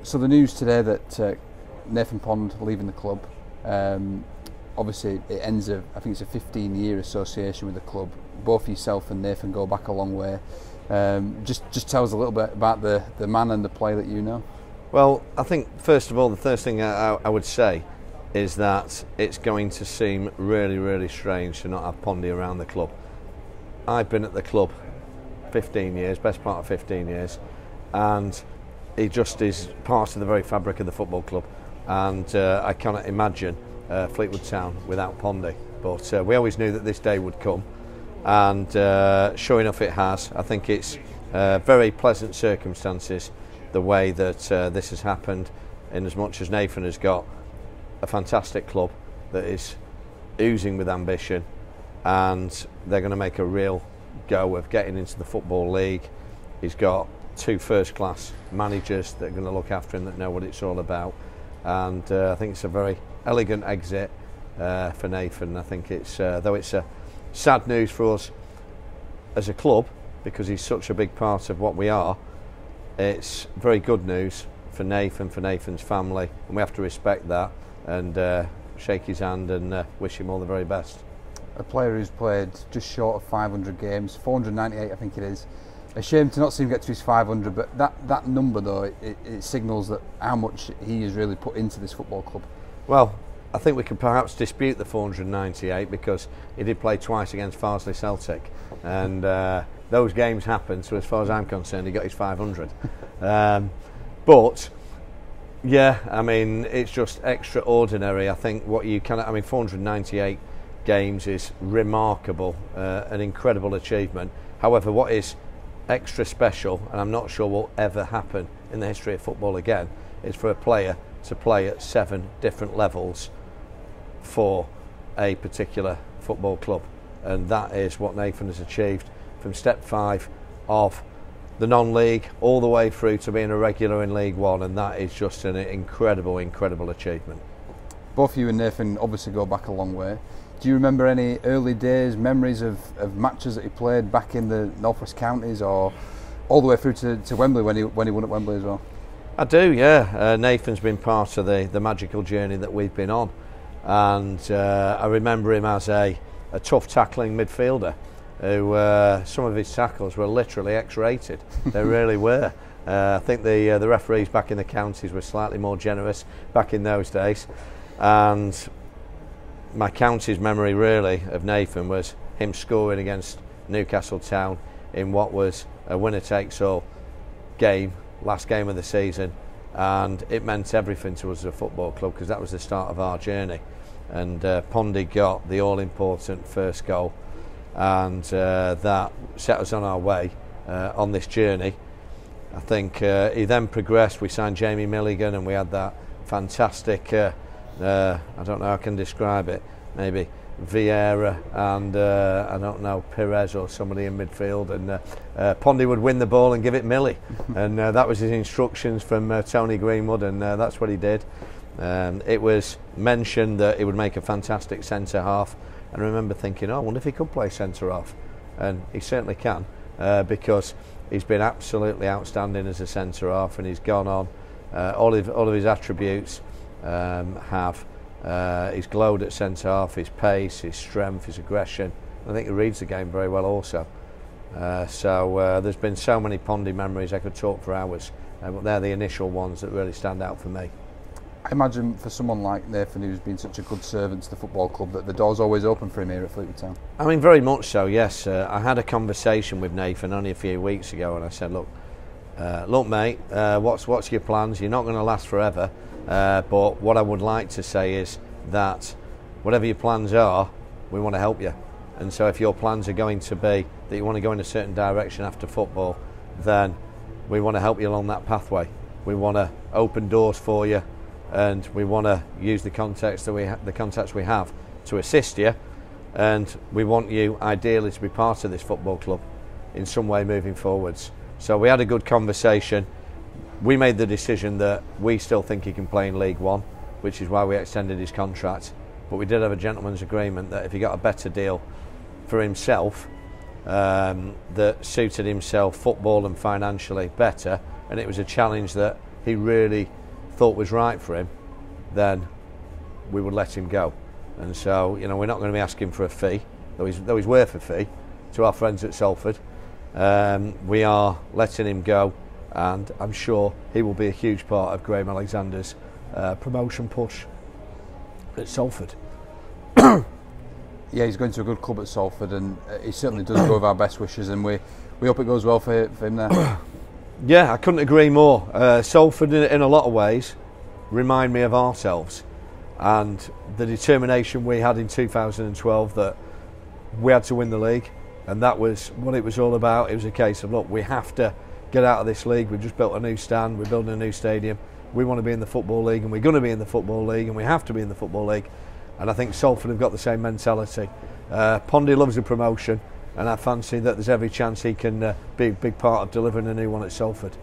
So the news today that Nathan Pond leaving the club, obviously it ends I think it's a 15-year association with the club. Both yourself and Nathan go back a long way. Just tell us a little bit about the man and the player that you know. Well, I think first of all, the first thing I would say is that it's going to seem really, really strange to not have Pondy around the club. I've been at the club 15 years, best part of 15 years, and he just is part of the very fabric of the football club. And I cannot imagine Fleetwood Town without Pondy. But we always knew that this day would come, and sure enough it has. I think it's very pleasant circumstances the way that this has happened, in as much as Nathan has got a fantastic club that is oozing with ambition, and they're going to make a real go of getting into the Football League. He's got two first-class managers that are going to look after him, that know what it's all about, and I think it's a very elegant exit for Nathan. I think it's, though it's a sad news for us as a club because he's such a big part of what we are, it's very good news for Nathan, for Nathan's family, and we have to respect that and shake his hand and wish him all the very best. A player who's played just short of 500 games, 498 I think it is. A shame to not see him get to his 500, but that number though, it signals that how much he has really put into this football club. Well, I think we could perhaps dispute the 498 because he did play twice against Farsley Celtic, and those games happened, so as far as I'm concerned he got his 500. But yeah, I mean, it's just extraordinary. I think what you can, I mean, 498 games is remarkable, an incredible achievement. However, what is extra special, and I'm not sure will ever happen in the history of football again, is for a player to play at 7 different levels for a particular football club, and that is what Nathan has achieved from step 5 of the non-league all the way through to being a regular in League One, and that is just an incredible achievement. Both you and Nathan obviously go back a long way. Do you remember any early days, memories of matches that he played back in the North West Counties, or all the way through to Wembley when he won at Wembley as well? I do, yeah. Nathan's been part of the magical journey that we've been on, and I remember him as a tough tackling midfielder who some of his tackles were literally X-rated. They really were. I think the referees back in the counties were slightly more generous back in those days, and my county's memory really of Nathan was him scoring against Newcastle Town in what was a winner-takes-all game, last game of the season, and it meant everything to us as a football club because that was the start of our journey. And Pondy got the all-important first goal, and that set us on our way on this journey. I think he then progressed. We signed Jamie Milligan, and we had that fantastic I don't know how I can describe it, maybe Vieira and I don't know, Perez or somebody in midfield, and Pondy would win the ball and give it Millie, and that was his instructions from Tony Greenwood, and that's what he did. It was mentioned that he would make a fantastic centre half, and I remember thinking, oh, I wonder if he could play centre half, and he certainly can, because he's been absolutely outstanding as a centre half, and he's gone on all of his attributes. He's glowed at centre half, his pace, his strength, his aggression. I think he reads the game very well also. So there's been so many Pondy memories, I could talk for hours, but they're the initial ones that really stand out for me. I imagine for someone like Nathan, who's been such a good servant to the football club, that the door's always open for him here at Fleetwood Town. I mean, very much so, yes. I had a conversation with Nathan only a few weeks ago, and I said, look mate, what's your plans? You're not going to last forever. But what I would like to say is that whatever your plans are, we want to help you. And so if your plans are going to be that you want to go in a certain direction after football, then we want to help you along that pathway. We want to open doors for you, and we want to use the contacts we have to assist you, and we want you ideally to be part of this football club in some way moving forwards. So we had a good conversation. We made the decision that we still think he can play in League One, which is why we extended his contract. But we did have a gentleman's agreement that if he got a better deal for himself, that suited himself football and financially better, and it was a challenge that he really thought was right for him, then we would let him go. And so, you know, we're not going to be asking for a fee, though he's worth a fee to our friends at Salford. We are letting him go, and I'm sure he will be a huge part of Graham Alexander's promotion push at Salford. Yeah, he's going to a good club at Salford, and he certainly does go with our best wishes, and we hope it goes well for him there. Yeah, I couldn't agree more. Salford, in a lot of ways, remind me of ourselves, and the determination we had in 2012 that we had to win the league, and that was what it was all about. It was a case of, look, we have to get out of this league. We've just built a new stand, we're building a new stadium, we want to be in the Football League, and we're going to be in the Football League, and we have to be in the Football League. And I think Salford have got the same mentality. Pondy loves the promotion, and I fancy that there's every chance he can be a big part of delivering a new one at Salford.